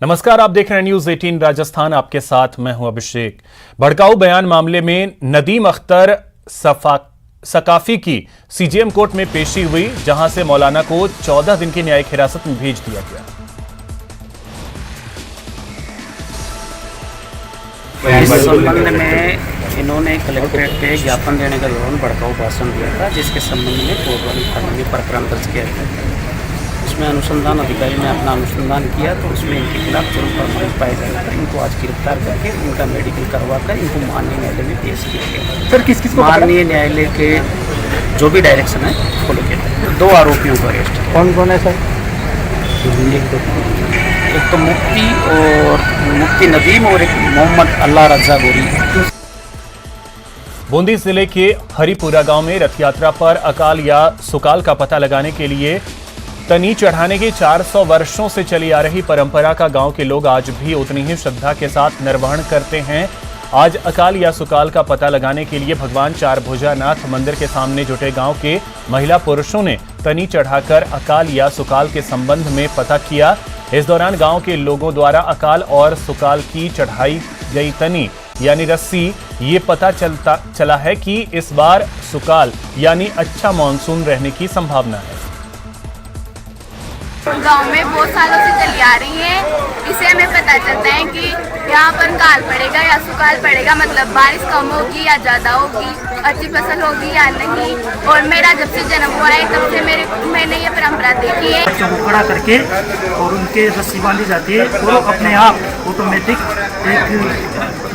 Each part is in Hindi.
नमस्कार, आप देख रहे हैं न्यूज 18 राजस्थान। आपके साथ मैं हूं अभिषेक। भड़काऊ बयान मामले में नदीम अख्तर सकाफी की सीजेएम कोर्ट में पेशी हुई, जहां से मौलाना को 14 दिन की न्यायिक हिरासत में भेज दिया गया। इस संबंध में इन्होंने कलेक्ट्रेट पे ज्ञापन देने का दौरान भड़काऊ भाषण दिया था, जिसके संबंध में कोतवाली थाने में प्रकरण दर्ज किया गया था। उसमें अनुसंधान अधिकारी ने अपना अनुसंधान किया तो उसमें इनके खिलाफ जुर्म प्रमाणित पाए जाने पर इनको आज गिरफ्तार करके इनका मेडिकल करवाकर इनको माननीय न्यायालय में पेश किया गया। सर, किस को माननीय न्यायालय के जो भी डायरेक्शन है उसको लेकर 2 आरोपियों को अरेस्ट। कौन कौन है सर? एक तो मुफ्ती नदीम और एक मोहम्मद अल्लाह रजा गोरी। बूंदी जिले के हरिपुरा गांव में रथ यात्रा पर अकाल या सुकाल का पता लगाने के लिए तनी चढ़ाने की 400 वर्षों से चली आ रही परंपरा का गांव के लोग आज भी उतनी ही श्रद्धा के साथ निर्वहन करते हैं। आज अकाल या सुकाल का पता लगाने के लिए भगवान चारभुजानाथ मंदिर के सामने जुटे गांव के महिला पुरुषों ने तनी चढ़ाकर अकाल या सुकाल के संबंध में पता किया। इस दौरान गांव के लोगों द्वारा अकाल और सुकाल की चढ़ाई गई तनी यानी रस्सी, ये पता चला है कि इस बार सुकाल यानी अच्छा मानसून रहने की संभावना है। गांव में बहुत सालों से चली आ रही है। इसे हमें पता चलता है कि यहाँ पर काल पड़ेगा या सुकाल पड़ेगा, मतलब बारिश कम होगी या ज्यादा होगी, अच्छी फसल होगी या नहीं। और मेरा जब से जन्म हुआ है तब से मैंने ये परंपरा देखी है। बच्चों को खड़ा करके और उनके रस्सी बांधी जाती है और अपने आप ऑटोमेटिक एक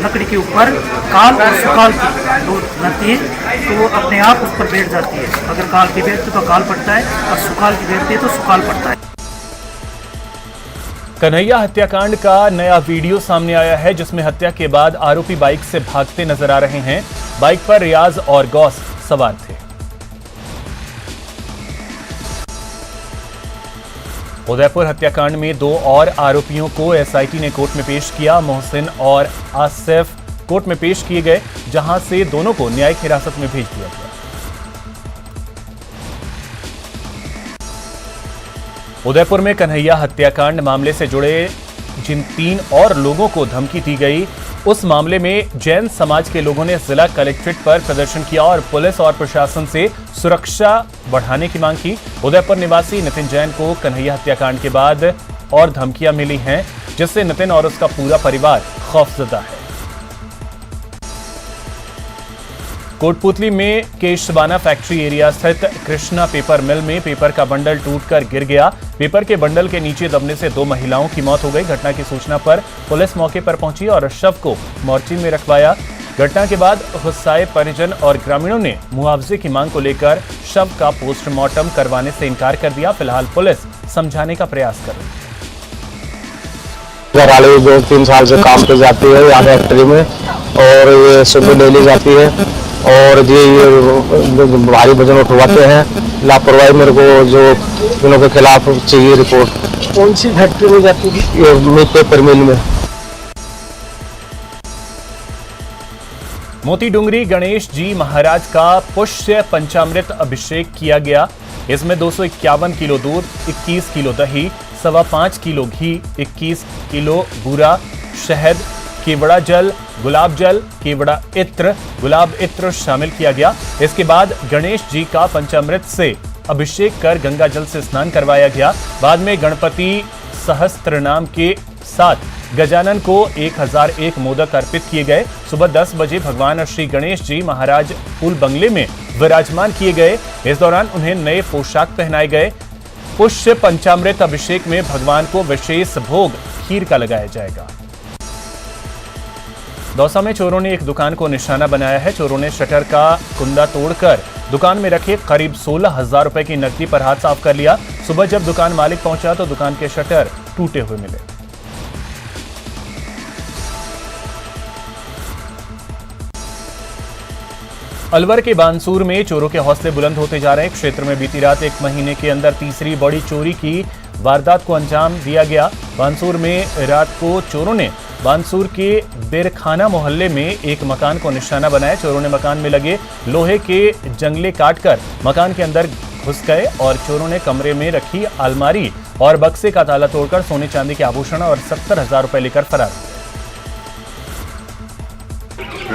लकड़ी के ऊपर काल और सुकाल की दो रहती है, तो वो अपने आप उस पर बैठ जाती है। अगर काल की बैठती तो काल पड़ता है और सुकाल की बैठती है तो सुकाल पड़ता है। कन्हैया हत्याकांड का नया वीडियो सामने आया है, जिसमें हत्या के बाद आरोपी बाइक से भागते नजर आ रहे हैं। बाइक पर रियाज और गौस सवार थे। उदयपुर हत्याकांड में 2 और आरोपियों को एसआईटी ने कोर्ट में पेश किया। मोहसिन और आसिफ कोर्ट में पेश किए गए, जहां से दोनों को न्यायिक हिरासत में भेज दिया गया। उदयपुर में कन्हैया हत्याकांड मामले से जुड़े जिन 3 और लोगों को धमकी दी गई, उस मामले में जैन समाज के लोगों ने जिला कलेक्ट्रेट पर प्रदर्शन किया और पुलिस और प्रशासन से सुरक्षा बढ़ाने की मांग की। उदयपुर निवासी नितिन जैन को कन्हैया हत्याकांड के बाद और धमकियां मिली हैं, जिससे नितिन और उसका पूरा परिवार खौफजदा है। कोटपुतली में केशवाना फैक्ट्री एरिया स्थित कृष्णा पेपर मिल में पेपर का बंडल टूटकर गिर गया। पेपर के बंडल के नीचे दबने से 2 महिलाओं की मौत हो गई। घटना की सूचना पर पुलिस मौके पर पहुंची और शव को मोर्ची में रखवाया। घटना के बाद गुस्साए परिजन और ग्रामीणों ने मुआवजे की मांग को लेकर शव का पोस्टमार्टम करवाने से इनकार कर दिया। फिलहाल पुलिस समझाने का प्रयास कर रही है। घर वाले 2-3 साल से काम पे जाती है यहाँ फैक्ट्री में, और ये सुबह डेली जाती है और ये भारी वजन उठवाते हैं। लापरवाही मेरे को जो इनों के खिलाफ चाहिए रिपोर्ट। कौन सी फैक्ट्री में जाती है? ये पेपर मिल में। मोती डूंगरी गणेश जी महाराज का पुष्य पंचामृत अभिषेक किया गया। इसमें 251 किलो दूध, 21 किलो दही, 5.25 किलो घी, 21 किलो बूरा, शहद, केवड़ा जल, गुलाब जल, केवड़ा इत्र, गुलाब इत्र शामिल किया गया। इसके बाद गणेश जी का पंचामृत से अभिषेक कर गंगा जल से स्नान करवाया गया। बाद में गणपति सहस्त्र नाम के साथ गजानन को 1001 मोदक अर्पित किए गए। सुबह 10 बजे भगवान श्री गणेश जी महाराज फूल बंगले में विराजमान किए गए। इस दौरान उन्हें नए पोशाक पहनाए गए। पुष्य पंचामृत अभिषेक में भगवान को विशेष भोग खीर का लगाया जाएगा। दौसा में चोरों ने एक दुकान को निशाना बनाया है। चोरों ने शटर का कुंदा तोड़कर दुकान में रखे करीब 16,000 रुपए की नकदी पर हाथ साफ कर लिया। सुबह जब दुकान मालिक पहुंचा तो दुकान के शटर टूटे हुए मिले। अलवर के बानसूर में चोरों के हौसले बुलंद होते जा रहे हैं। क्षेत्र में बीती रात 1 महीने के अंदर तीसरी बड़ी चोरी की वारदात को अंजाम दिया गया। बानसूर में रात को चोरों ने बानसूर के बेरखाना मोहल्ले में एक मकान को निशाना बनाया। चोरों ने मकान में लगे लोहे के जंगले काटकर मकान के अंदर घुस गए और चोरों ने कमरे में रखी अलमारी और बक्से का ताला तोड़कर सोने चांदी के आभूषण और 70,000 रुपए लेकर फरार हुए।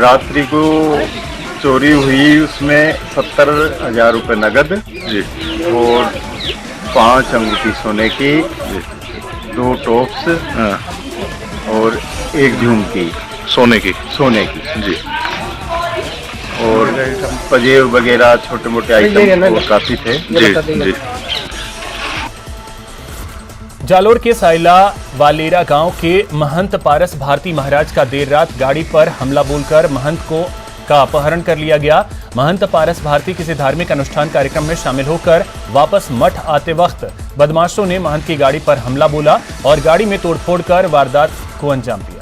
रात्रि को चोरी हुई, उसमें 70,000 रुपए नगद जी और 5 अंगूठी सोने की, 2 टॉप्स और 1 झुमकी सोने की जी और पजेब वगैरह छोटे मोटे आइटम वो काफी थे जी। जालोर के साइला वालेरा गांव के महंत पारस भारती महाराज का देर रात गाड़ी पर हमला बोलकर महंत का अपहरण कर लिया गया। महंत पारस भारती किसी धार्मिक अनुष्ठान कार्यक्रम में शामिल होकर वापस मठ आते वक्त बदमाशों ने महंत की गाड़ी पर हमला बोला और गाड़ी में तोड़फोड़ कर वारदात को अंजाम दिया।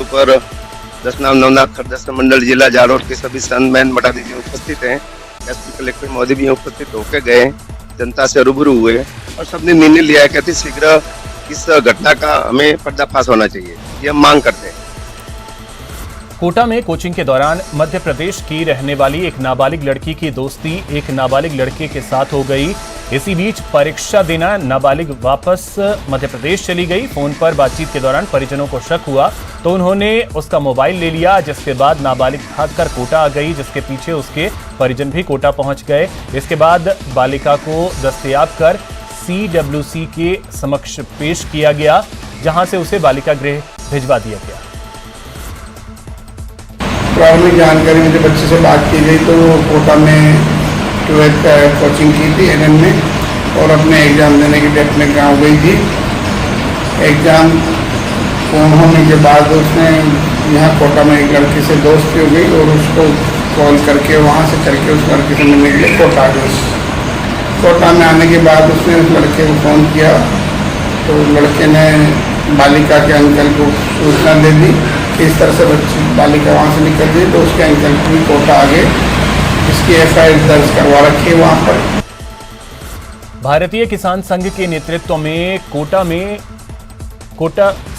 पर दशनाम नवनाथ खरदस्त मंडल जिला जालोर के सभी संत महंत मठाधीश उपस्थित हैं। एसपी कलेक्टर महोदय भी उपस्थित होकर गए, जनता से रूबरू हुए और सबने निर्णय लिया है कि अति शीघ्र इस घटना का हमें पर्दाफाश होना चाहिए, ये हम मांग करते हैं। कोटा में कोचिंग के दौरान मध्य प्रदेश की रहने वाली एक नाबालिग लड़की की दोस्ती एक नाबालिग लड़के के साथ हो गई। इसी बीच परीक्षा देना नाबालिग वापस मध्य प्रदेश चली गई। फोन पर बातचीत के दौरान परिजनों को शक हुआ तो उन्होंने उसका मोबाइल ले लिया, जिसके बाद नाबालिग भागकर कोटा आ गई, जिसके पीछे उसके परिजन भी कोटा पहुंच गए। इसके बाद बालिका को दस्तयाब कर CWC के समक्ष पेश किया गया, जहां से उसे बालिका गृह भिजवा दिया गया। प्रारंभिक जानकारी मुझे बच्चे से बात की गई तो वो कोटा में 12th कोचिंग की थी NN में और अपने एग्ज़ाम देने के लिए अपने गांव गई थी। एग्ज़ाम पूर्ण होने के बाद उसने यहाँ कोटा में एक लड़की से दोस्ती हो गई और उसको कॉल करके वहाँ से करके उस लड़के से मिलने के लिए कोटा आ गई। कोटा में आने के बाद उसने उस लड़के को फ़ोन किया तो लड़के ने बालिका के अंकल को सूचना दे दी कि इस तरह से बच्ची बालिका वहाँ से निकल गई, तो उसके अंकल भी कोटा आ गए। इसकी FIR दर्ज करवा रखी है वहाँ पर। भारतीय किसान संघ के नेतृत्व में कोटा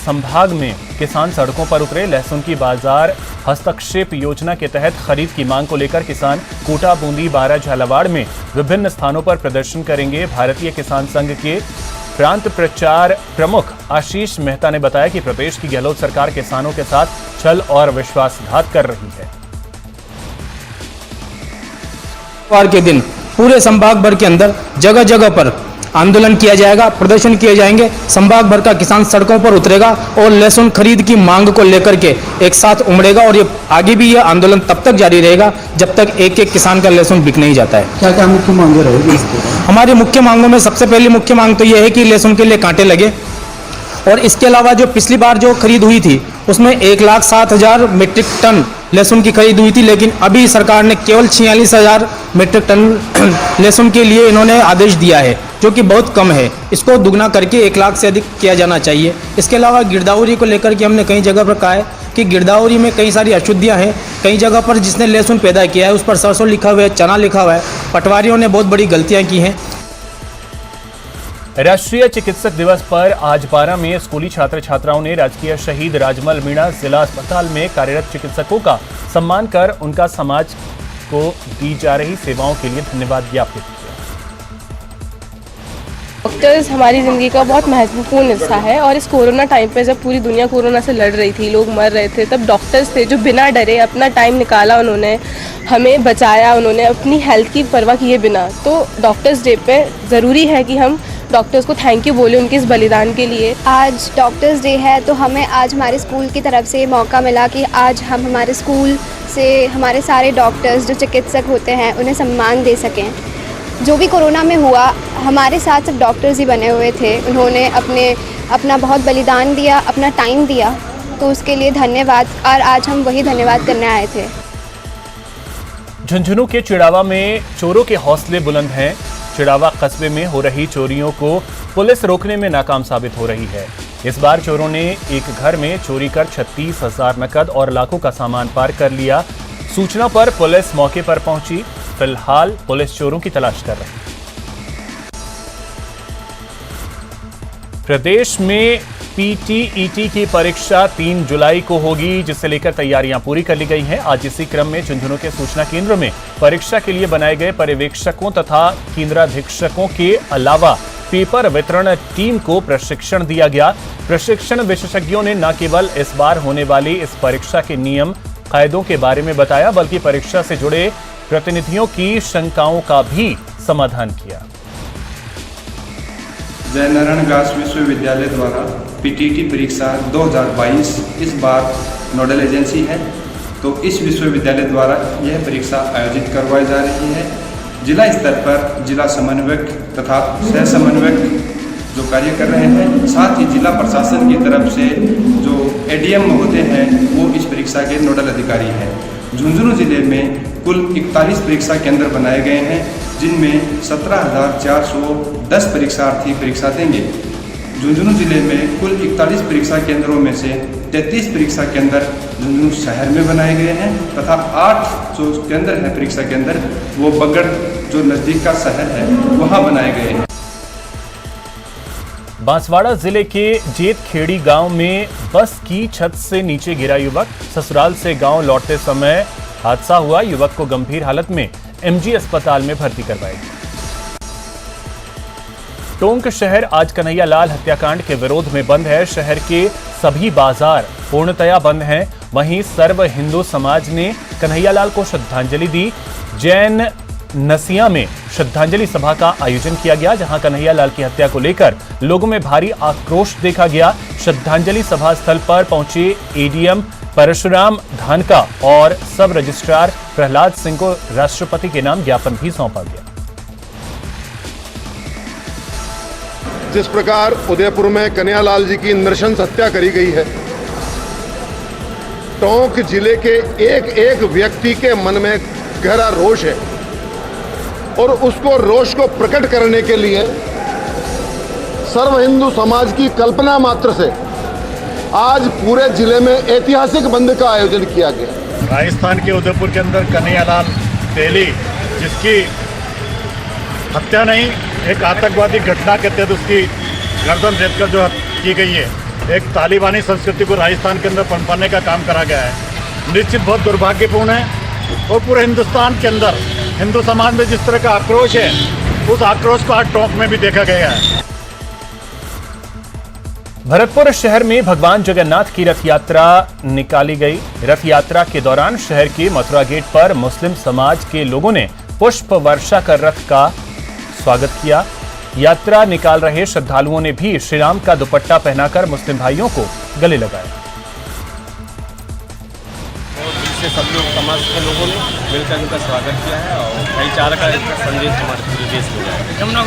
संभाग में किसान सड़कों पर उतरे। लहसुन की बाजार हस्तक्षेप योजना के तहत खरीद की मांग को लेकर किसान कोटा, बूंदी, बारा, झालावाड़ में विभिन्न स्थानों पर प्रदर्शन करेंगे। भारतीय किसान संघ के प्रांत प्रचार प्रमुख आशीष मेहता ने बताया कि प्रदेश की गहलोत सरकार किसानों के साथ छल और विश्वासघात कर रही है। सोमवार के दिन पूरे संभाग भर के अंदर जगह जगह पर आंदोलन किया जाएगा, प्रदर्शन किए जाएंगे। संभाग भर का किसान सड़कों पर उतरेगा और लहसुन खरीद की मांग को लेकर के एक साथ उमड़ेगा और ये आगे भी ये आंदोलन तब तक जारी रहेगा जब तक एक एक किसान का लहसुन बिक नहीं जाता है। क्या क्या मुख्य मांगे रहेगी? हमारी मुख्य मांगों में सबसे पहली मुख्य मांग तो ये है कि लहसुन के लिए कांटे लगे और इसके अलावा जो पिछली बार जो खरीद हुई थी उसमें 1,07,000 मीट्रिक टन लहसुन की खरीद हुई थी, लेकिन अभी सरकार ने केवल 46,000 मीट्रिक टन लहसुन के लिए इन्होंने आदेश दिया है, जो कि बहुत कम है। इसको दुगना करके 1 लाख से अधिक किया जाना चाहिए। इसके अलावा गिरदावरी को लेकर के हमने कई जगह पर कहा है कि गिरदावरी में कई सारी अशुद्धियाँ हैं। कई जगह पर जिसने लहसुन पैदा किया है उस पर सरसों लिखा हुआ है, चना लिखा हुआ है। पटवारियों ने बहुत बड़ी गलतियाँ की हैं। राष्ट्रीय चिकित्सक दिवस पर आज बारा में स्कूली छात्र छात्राओं ने राजकीय शहीद राजमल मीणा जिला अस्पताल में कार्यरत चिकित्सकों का सम्मान कर उनका समाज को दी जा रही सेवाओं के लिए धन्यवाद ज्ञापित किया। डॉक्टर्स हमारी ज़िंदगी का बहुत महत्वपूर्ण हिस्सा है और इस कोरोना टाइम पे जब पूरी दुनिया कोरोना से लड़ रही थी, लोग मर रहे थे, तब डॉक्टर्स थे जो बिना डरे अपना टाइम निकाला, उन्होंने हमें बचाया, उन्होंने अपनी हेल्थ की परवाह किए बिना। तो डॉक्टर्स डे पे ज़रूरी है कि हम डॉक्टर्स को थैंक यू बोले उनके इस बलिदान के लिए। आज डॉक्टर्स डे है तो हमें आज हमारे स्कूल की तरफ से मौका मिला कि आज हम हमारे स्कूल से हमारे सारे डॉक्टर्स जो चिकित्सक होते हैं उन्हें सम्मान दे सकें। जो भी कोरोना में हुआ हमारे साथ सब डॉक्टर्स ही बने हुए थे, उन्होंने अपना बहुत बलिदान दिया, अपना टाइम दिया, तो उसके लिए धन्यवाद। और आज हम वही धन्यवाद करने आए थे। झुंझुनू के चिड़ावा में चोरों के हौसले बुलंद हैं। चिड़ावा कस्बे में हो रही चोरियों को पुलिस रोकने में नाकाम साबित हो रही है। इस बार चोरों ने एक घर में चोरी कर 36,000 नकद और लाखों का सामान पार कर लिया। सूचना पर पुलिस मौके पर पहुंची। फिलहाल पुलिस चोरों की तलाश कर रही है। प्रदेश में पीटीईटी की परीक्षा 3 जुलाई को होगी, जिसे लेकर तैयारियां पूरी कर ली गई हैं। आज इसी क्रम में झुंझुनू के सूचना केंद्र में परीक्षा के लिए बनाए गए पर्यवेक्षकों तथा केंद्राधीक्षकों के अलावा पेपर वितरण टीम को प्रशिक्षण दिया गया। प्रशिक्षण विशेषज्ञों ने न केवल इस बार होने वाली इस परीक्षा के नियम कायदों के बारे में बताया, बल्कि परीक्षा से जुड़े प्रतिनिधियों की शंकाओं का भी समाधान किया। जयनारायण व्यास विश्वविद्यालय द्वारा पीटीईटी परीक्षा 2022 इस बार नोडल एजेंसी है, तो इस विश्वविद्यालय द्वारा यह परीक्षा आयोजित करवाई जा रही है। जिला स्तर पर जिला समन्वयक तथा सह समन्वयक जो कार्य कर रहे हैं, साथ ही जिला प्रशासन की तरफ से जो एडीएम होते हैं वो इस परीक्षा के नोडल अधिकारी हैं। झुंझुनू जिले में कुल 41 परीक्षा केंद्र बनाए गए हैं, जिनमें 17,410 परीक्षार्थी परीक्षा देंगे। झुंझुनू जिले में कुल 41 परीक्षा केंद्रों में से 33 परीक्षा केंद्र झुंझुनू शहर में बनाए गए हैं तथा 8 जो केंद्र है परीक्षा केंद्र वो बगड़ जो नजदीक का शहर है वहां बनाए गए हैं। बांसवाड़ा जिले के जेतखेड़ी गांव में बस की छत से नीचे गिरा युवक। ससुराल से गांव लौटते समय हादसा हुआ। युवक को गंभीर हालत में एमजी अस्पताल में भर्ती करवाया गया। टोंक शहर आज कन्हैयालाल हत्याकांड के विरोध में बंद है। शहर के सभी बाजार पूर्णतया बंद हैं। वहीं सर्व हिंदू समाज ने कन्हैयालाल को श्रद्धांजलि दी। जैन नसिया में श्रद्धांजलि सभा का आयोजन किया गया, जहां कन्हैयालाल की हत्या को लेकर लोगों में भारी आक्रोश देखा गया। श्रद्धांजलि सभा स्थल पर पहुंचे एडीएम परशुराम धानका और सब रजिस्ट्रार प्रहलाद सिंह को राष्ट्रपति के नाम ज्ञापन भी सौंपा गया। जिस प्रकार उदयपुर में कन्हैयालाल जी की नृशंस हत्या करी गई है, टोंक जिले के एक एक व्यक्ति के मन में गहरा रोष है और उसको रोष को प्रकट करने के लिए सर्व हिंदू समाज की कल्पना मात्र से आज पूरे जिले में ऐतिहासिक बंद का आयोजन किया गया। राजस्थान के उदयपुर के अंदर कन्हैयालाल तेली, जिसकी हत्या नहीं एक आतंकवादी घटना के तहत उसकी गर्दन रेतकर जो की गई है, एक तालिबानी संस्कृति को राजस्थान के अंदर पनपाने का काम करा गया है, निश्चित बहुत दुर्भाग्यपूर्ण है। और पूरे हिंदुस्तान के अंदर हिंदू समाज में जिस तरह का आक्रोश है, उस आक्रोश को आज टोंक में भी देखा गया है। भरतपुर शहर में भगवान जगन्नाथ की रथ यात्रा निकाली गई। रथ यात्रा के दौरान शहर के मथुरा गेट पर मुस्लिम समाज के लोगों ने पुष्प वर्षा कर रथ का स्वागत किया। यात्रा निकाल रहे श्रद्धालुओं ने भी श्री राम का दुपट्टा पहनाकर मुस्लिम भाइयों को गले लगाया। सब लोग समाज के लोगों ने मिलकर इनका स्वागत किया है और भाईचारा का एक संदेश हमारे पूरे देश में गंगा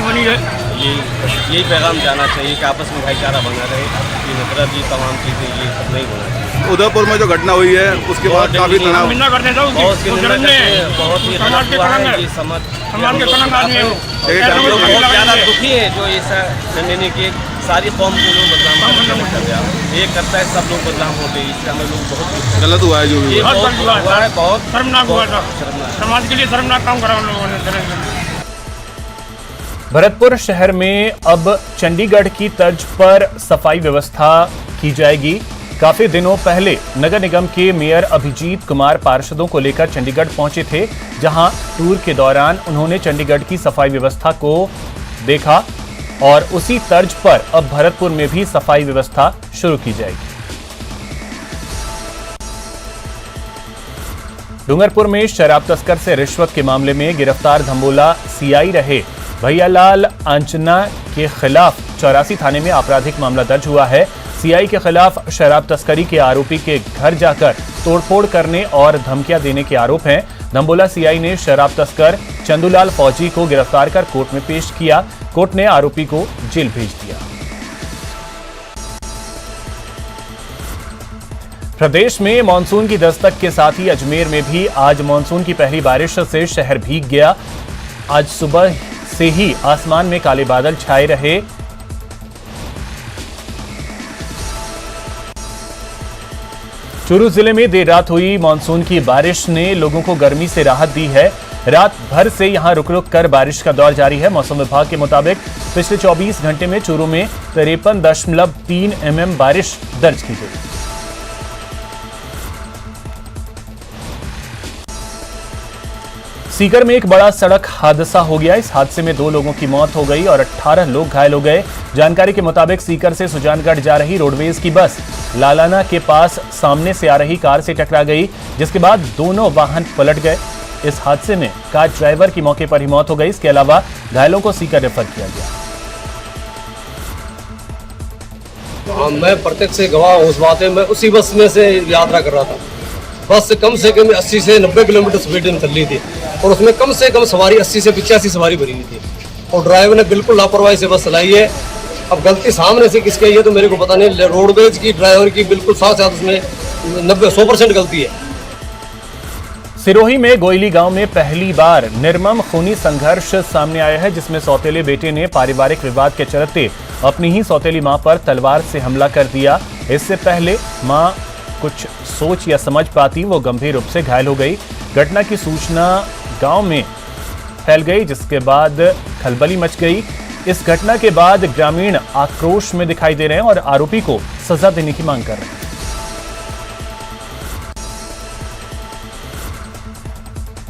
बनी है। यही पैगाम जाना चाहिए कि आपस में भाईचारा बना रहे, ये नफरत, ये तमाम चीज़ें ये सब नहीं होना चाहिए। उदयपुर में जो घटना हुई है उसके बाद काफी तनाव, बहुत ही समाज बहुत ज़्यादा दुखी है जो ऐसा करने के सारी कौम के लोग बदनाम कर रहे हैं। एक करता है सब लोग बदनाम होते हैं, इससे हमें लोग बहुत गलत हुआ है। जो भी हुआ है बहुत शर्मनाक हुआ था, समाज के लिए शर्मनाक काम करा उन लोगों ने। भरतपुर शहर में अब चंडीगढ़ की तर्ज पर सफाई व्यवस्था की जाएगी। काफी दिनों पहले नगर निगम के मेयर अभिजीत कुमार पार्षदों को लेकर चंडीगढ़ पहुंचे थे, जहां टूर के दौरान उन्होंने चंडीगढ़ की सफाई व्यवस्था को देखा और उसी तर्ज पर अब भरतपुर में भी सफाई व्यवस्था शुरू की जाएगी। डूंगरपुर में शराब तस्कर से रिश्वत के मामले में गिरफ्तार धम्बोला सीआई रहे भैयालाल आंचना के खिलाफ 84 थाने में आपराधिक मामला दर्ज हुआ है। सीआई के खिलाफ शराब तस्करी के आरोपी के घर जाकर तोड़फोड़ करने और धमकियां देने के आरोप हैं। धम्बोला सीआई ने शराब तस्कर चंदूलाल फौजी को गिरफ्तार कर कोर्ट में पेश किया। कोर्ट ने आरोपी को जेल भेज दिया। प्रदेश में मानसून की दस्तक के साथ ही अजमेर में भी आज मानसून की पहली बारिश से शहर भीग गया। आज सुबह से ही आसमान में काले बादल छाए रहे। चूरू जिले में देर रात हुई मानसून की बारिश ने लोगों को गर्मी से राहत दी है। रात भर से यहां रुक रुक कर बारिश का दौर जारी है। मौसम विभाग के मुताबिक पिछले 24 घंटे में चूरू में 53.3 mm बारिश दर्ज की गई। सीकर में एक बड़ा सड़क हादसा हो गया। इस हादसे में 2 लोगों की मौत हो गई और 18 लोग घायल हो गए। जानकारी के मुताबिक सीकर से सुजानगढ़ जा रही रोडवेज की बस लालाना के पास सामने से आ रही कार से टकरा गई, जिसके बाद दोनों वाहन पलट गए। इस हादसे में कार ड्राइवर की मौके पर ही मौत हो गई। इसके अलावा घायलों को सीकर रेफर किया गया। मैं प्रत्यक्ष गवाह हूँ उस बात में। मैं उसी बस में से यात्रा कर रहा था। बस कम से कम 80 से 90 किलोमीटर स्पीड में चल रही थी और उसमें कम से कम सवारी 80 से 85 सवारी भरी हुई थी और ड्राइवर ने बिल्कुल लापरवाही से बस चलाई है। अब गलती सामने से किसकी है तो मेरे को पता नहीं। रोडवेज की ड्राइवर की बिल्कुल साथ साथ उसमें 100% गलती है। सिरोही में गोयली गांव में पहली बार निर्मम खूनी संघर्ष सामने आया है, जिसमें सौतेले बेटे ने पारिवारिक विवाद के चलते अपनी ही सौतेली मां पर तलवार से हमला कर दिया। इससे पहले मां कुछ सोच या समझ पाती, वो गंभीर रूप से घायल हो गई। घटना की सूचना गांव में फैल गई, जिसके बाद खलबली मच गई। इस घटना के बाद ग्रामीण आक्रोश में दिखाई दे रहे हैं और आरोपी को सजा देने की मांग कर रहे हैं।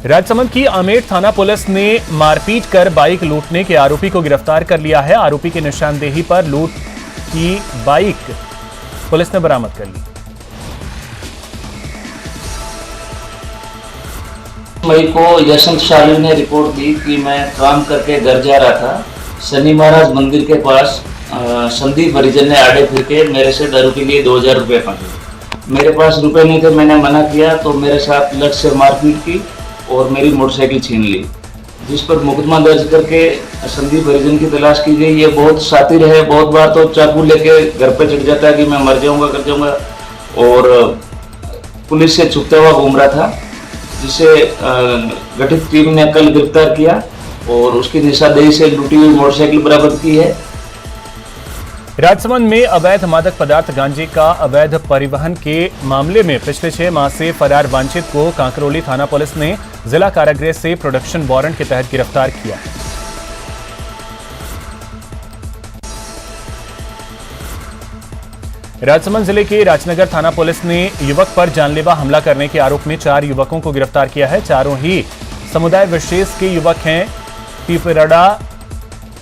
राजसमंद की आमेर थाना पुलिस ने मारपीट कर बाइक लूटने के आरोपी को गिरफ्तार कर लिया है। आरोपी की निशानदेही पर लूट की बाइक पुलिस ने बरामद कर ली। मई को यशवंत शाली ने रिपोर्ट दी कि मैं काम करके घर जा रहा था। शनि महाराज मंदिर के पास संदीप हरिजन ने आड़े फिर के मेरे से दारू के लिए 2000 रुपये मांगे। मेरे पास रुपए नहीं थे, मैंने मना किया तो मेरे साथ लट से मारपीट की और मेरी मोटरसाइकिल छीन ली, जिस पर मुकदमा दर्ज करके संदीप हरिजन की तलाश की गई। ये बहुत शातिर है, बहुत बार तो चाकू लेके घर पे चढ़ जाता है कि मैं मर जाऊंगा कर जाऊंगा और पुलिस से छुपता हुआ घूम रहा था, जिसे गठित टीम ने कल गिरफ्तार किया और उसकी निशानदेही से लूटी हुई मोटरसाइकिल बरामद की है। राजसमंद में अवैध मादक पदार्थ गांजे का अवैध परिवहन के मामले में पिछले 6 माह से फरार वांछित को कांकरोली थाना पुलिस ने जिला कारागृह से प्रोडक्शन वारंट के तहत गिरफ्तार किया। राजसमंद जिले के राजनगर थाना पुलिस ने युवक पर जानलेवा हमला करने के आरोप में 4 युवकों को गिरफ्तार किया है। चारों ही समुदाय विशेष के युवक हैं। पीपरड़ा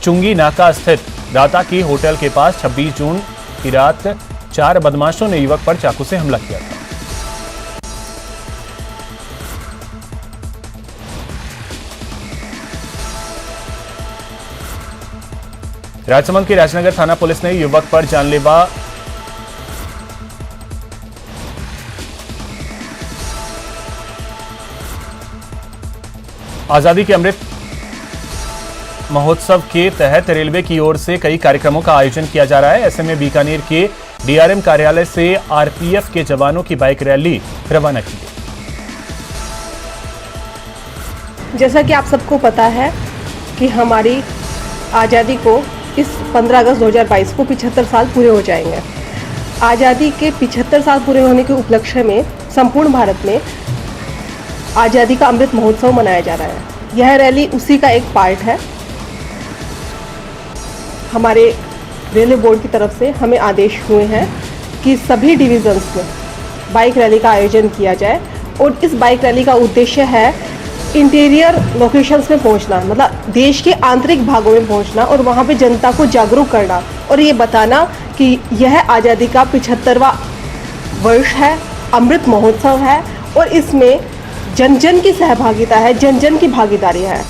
चुंगी नाका स्थित राता की होटल के पास 26 जून की रात 4 बदमाशों ने युवक पर चाकू से हमला किया था। राजसमंद के राजनगर थाना पुलिस ने युवक पर जानलेवा आजादी के अमृत महोत्सव के तहत रेलवे की ओर से कई कार्यक्रमों का आयोजन किया जा रहा है। ऐसे में बीकानेर के डीआरएम कार्यालय से आरपीएफ के जवानों की बाइक रैली रवाना की गई। जैसा कि आप सबको पता है कि हमारी आज़ादी को इस 15 अगस्त 2022 को 75 साल पूरे हो जाएंगे। आज़ादी के 75 साल पूरे होने के उपलक्ष्य में संपूर्ण भारत में आज़ादी का अमृत महोत्सव मनाया जा रहा है। यह रैली उसी का एक पार्ट है। हमारे रेलवे बोर्ड की तरफ से हमें आदेश हुए हैं कि सभी डिवीजन्स में बाइक रैली का आयोजन किया जाए और इस बाइक रैली का उद्देश्य है इंटीरियर लोकेशंस में पहुंचना, मतलब देश के आंतरिक भागों में पहुंचना और वहां पे जनता को जागरूक करना और ये बताना कि यह आज़ादी का 75वां वर्ष है, अमृत महोत्सव है और इसमें जन जन की सहभागिता है, जन जन की भागीदारी है।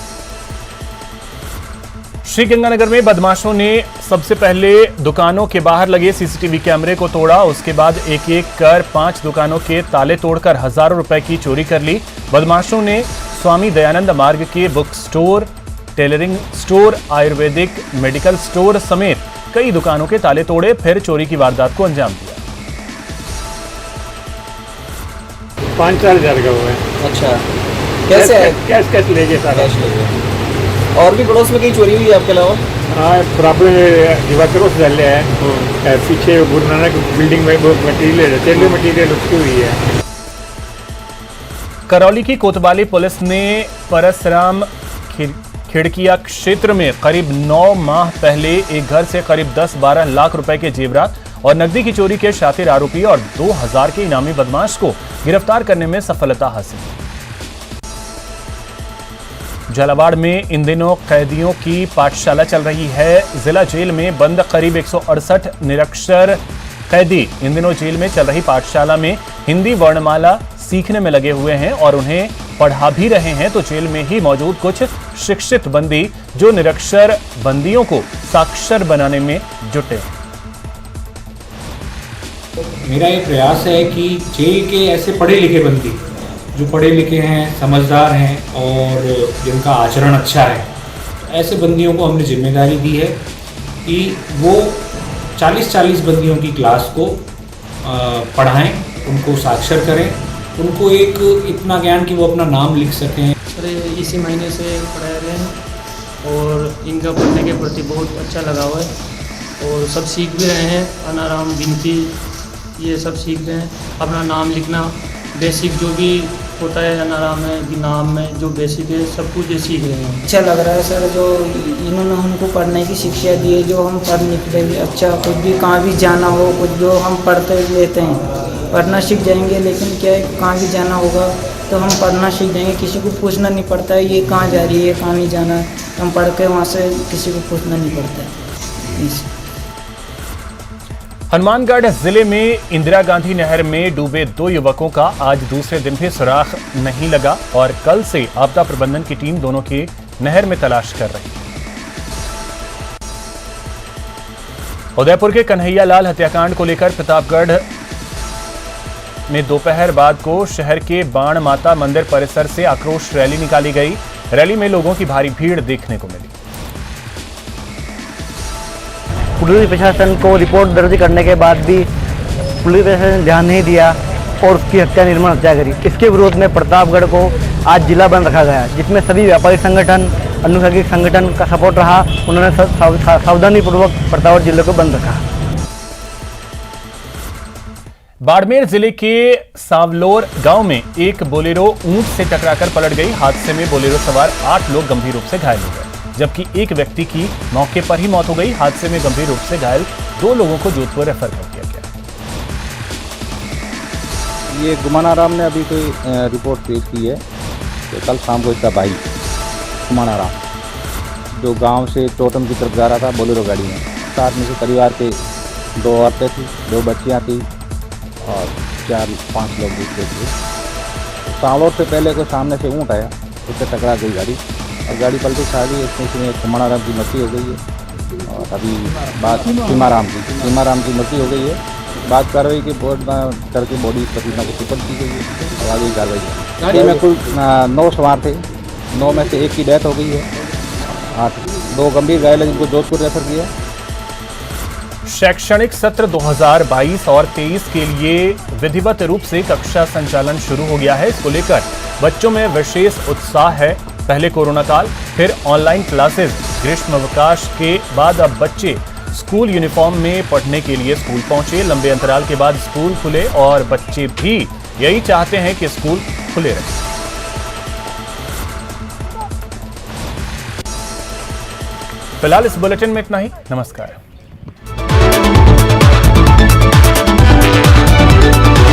श्री गंगानगर में बदमाशों ने सबसे पहले दुकानों के बाहर लगे सीसीटीवी कैमरे को तोड़ा। उसके बाद एक एक कर 5 दुकानों के ताले तोड़कर हजारों रुपए की चोरी कर ली। बदमाशों ने स्वामी दयानंद मार्ग के book store, tailoring store, Ayurvedic medical store समेत कई दुकानों के ताले तोड़े, फिर चोरी की वारदात को अंजाम दिया। 5-4 हज़ार का हुआ है। अच्छा, कैसे है? कैश ले गए सारा। और भी पड़ोस में कहीं चोरी हुई है आपके अलावा? हाँ, प्रॉब्लम दिवाकरों से चल रहा है। पीछे गुरु नानक बिल्डिंग में मटीरियल उसकी हुई है। करौली की कोतवाली पुलिस ने परसराम खिड़किया क्षेत्र में करीब 9 माह पहले एक घर से करीब 10-12 लाख रुपए के जेवरात और नकदी की चोरी के शातिर आरोपी और 2000 के इनामी बदमाश को गिरफ्तार करने में सफलता हासिल की। झालावाड़ में इन दिनों कैदियों की पाठशाला चल रही है। जिला जेल में बंद करीब 168 निरक्षर कैदी इन दिनों जेल में चल रही पाठशाला में हिंदी वर्णमाला सीखने में लगे हुए हैं और उन्हें पढ़ा भी रहे हैं। तो जेल में ही मौजूद कुछ शिक्षित बंदी जो निरक्षर बंदियों को साक्षर बनाने में जुटे हैं। मेरा ये प्रयास है कि जेल के ऐसे पढ़े लिखे बंदी जो पढ़े लिखे हैं, समझदार हैं और जिनका आचरण अच्छा है, ऐसे बंदियों को हमने जिम्मेदारी दी है कि वो 40-40 बंदियों की क्लास को पढ़ाएं, उनको साक्षर करें, उनको एक इतना ज्ञान कि वो अपना नाम लिख सकें। सर इसी महीने से पढ़ा रहे हैं और इनका पढ़ने के प्रति बहुत अच्छा लगाव है और सब सीख भी रहे हैं। अनाराम, गिनती ये सब सीख रहे हैं। अपना नाम लिखना, बेसिक जो भी होता है अनाराम में, नाम में जो बेसिक है सब कुछ ये सीख रहे हैं। अच्छा लग रहा है सर, जो इन्होंने हमको पढ़ने की शिक्षा दी है, जो हम पढ़ निकलेंगे। अच्छा, कुछ भी कहाँ भी जाना हो, कुछ जो हम पढ़ते लेते हैं, पढ़ना सीख जाएंगे। लेकिन क्या है, कहाँ भी जाना होगा तो हम पढ़ना सीख जाएंगे। किसी को पूछना नहीं पड़ता है ये कहाँ जा रही है, कहाँ नहीं जाना है। हम पढ़ के वहाँ से किसी को पूछना नहीं पड़ता है। हनुमानगढ़ जिले में इंदिरा गांधी नहर में डूबे 2 युवकों का आज दूसरे दिन भी सुराग नहीं लगा और कल से आपदा प्रबंधन की टीम दोनों की नहर में तलाश कर रही है। उदयपुर के कन्हैया लाल हत्याकांड को लेकर प्रतापगढ़ में दोपहर बाद को शहर के बाण माता मंदिर परिसर से आक्रोश रैली निकाली गई। रैली में लोगों की भारी भीड़ देखने को मिली। पुलिस प्रशासन को रिपोर्ट दर्ज करने के बाद भी पुलिस प्रशासन ने ध्यान नहीं दिया और उसकी हत्या, निर्मम हत्या करी। इसके विरोध में प्रतापगढ़ को आज जिला बंद रखा गया, जिसमें सभी व्यापारी संगठन, अनुसांगिक संगठन का सपोर्ट रहा। उन्होंने सावधानीपूर्वक प्रतापगढ़ जिले को बंद रखा। बाड़मेर जिले के सांवलोर गांव में एक बोलेरो ऊंट से टकराकर पलट गई। हादसे में बोलेरो सवार 8 लोग गंभीर रूप से घायल हो गए, जबकि एक व्यक्ति की मौके पर ही मौत हो गई। हादसे में गंभीर रूप से घायल 2 लोगों को जोधपुर रेफर कर दिया गया। ये गुमानाराम ने अभी कोई रिपोर्ट पेश की है कि कल शाम को इसका भाई गुमानाराम जो गांव से टोटम की तरफ जा रहा था बोलेरो गाड़ी में, साथ में से परिवार के 2 औरतें थी, 2 बच्चियां थी और 4-5 लोग दूसरे थे। सांवलोर से पहले को सामने से ऊँट आया, उससे टकरा गई गाड़ी और गाड़ी पलटी खा गई। इसमें गुमानाराम की मृत्यु हो गई है और अभी बात सीमाराम की मृत्यु हो गई है। बात कार्रवाई के बोर्ड करके बॉडी प्रतिमा को सुपुर्द की गई है और आगे कार्रवाई। गाड़ी में कुल 9 सवार थे, 9 में से 1 की डेथ हो गई है, 2 गंभीर घायल है जिनको जोधपुर रेफर किया। शैक्षणिक सत्र 2022 और 23 के लिए विधिवत रूप से कक्षा संचालन शुरू हो गया है। इसको लेकर बच्चों में विशेष उत्साह है। पहले कोरोना काल, फिर ऑनलाइन क्लासेस, ग्रीष्मावकाश के बाद अब बच्चे स्कूल यूनिफॉर्म में पढ़ने के लिए स्कूल पहुंचे। लंबे अंतराल के बाद स्कूल खुले और बच्चे भी यही चाहते हैं कि स्कूल खुले रहे। फिलहाल इस बुलेटिन में इतना ही। नमस्कार।